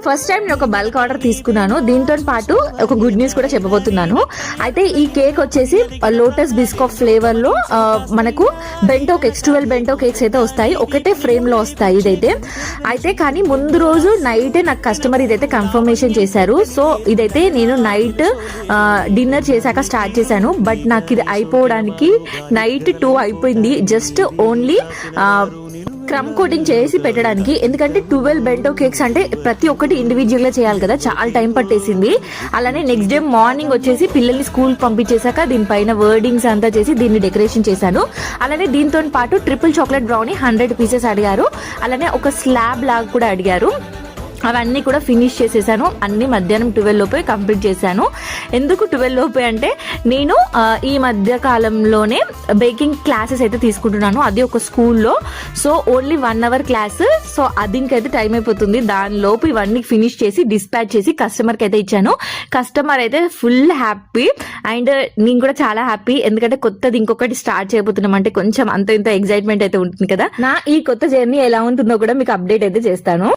First time నేను ఒక bulk order తీసుకున్నాను. దీంతో పాటు ఒక గుడ్ న్యూస్ కూడా చెప్పబోతున్నాను. అయితే ఈ కేక్ వచ్చేసి లోటస్ బిస్కాఫ్ ఫ్లేవర్ లో మనకు బెంటో కేక్స్ 12 బెంటో కేక్స్ అయితే వస్తాయి. ఒకటే ఫ్రేమ్ లో వస్తాయి ఇదైతే. అయితే కానీ ముందు రోజు నైట్ నాకు కస్టమర్ ఇదైతే కన్ఫర్మేషన్ చేశారు. సో ఇదైతే నేను నైట్ డిన్నర్ చేశాక స్టార్ట్ చేశాను. బట్ నాకు ఇది అయిపోవడానికి నైట్ 2 అయిపోయింది. జస్ట్ ఓన్లీ క్రమ్ కోటింగ్ చేసి పెట్టడానికి. ఎందుకంటే 12 బెంటో కేక్స్ అంటే ప్రతి ఒక్కటి ఇండివిజువల్ గా చేయాలి కదా, చాలా టైం పట్టేసింది. అలానే నెక్స్ట్ డే మార్నింగ్ వచ్చేసి పిల్లల్ని స్కూల్ పంపించేశాక దీనిపైన వర్డింగ్స్ అంతా చేసి దీన్ని డెకరేషన్ చేశాను. అలానే దీంతో పాటు ట్రిపుల్ చాక్లెట్ బ్రౌనీ 100 పీసెస్ అడిగారు. అలానే ఒక స్లాబ్ లాగా కూడా అడిగారు. అవన్నీ కూడా ఫినిష్ చేసేసాను. అన్ని మధ్యాహ్నం 12 లోపే కంప్లీట్ చేశాను. ఎందుకు 12 లోపే అంటే నేను ఈ మధ్య కాలంలోనే బేకింగ్ క్లాసెస్ అయితే తీసుకుంటున్నాను, అది ఒక స్కూల్లో. So only 1 hour class. So అది ఇంకైతే టైం అయిపోతుంది. దాని లోపు ఇవన్నీ ఫినిష్ చేసి డిస్పాచ్ చేసి కస్టమర్కి అయితే ఇచ్చాను. కస్టమర్ అయితే ఫుల్ హ్యాపీ అండ్ నేను కూడా చాలా హ్యాపీ. ఎందుకంటే కొత్తది ఇంకొకటి స్టార్ట్ చేయబోతున్నాం అంటే కొంచెం అంత ఇంత ఎగ్జైట్మెంట్ అయితే ఉంటుంది కదా. నా ఈ కొత్త జర్నీ ఎలా ఉంటుందో కూడా మీకు అప్డేట్ అయితే చేస్తాను.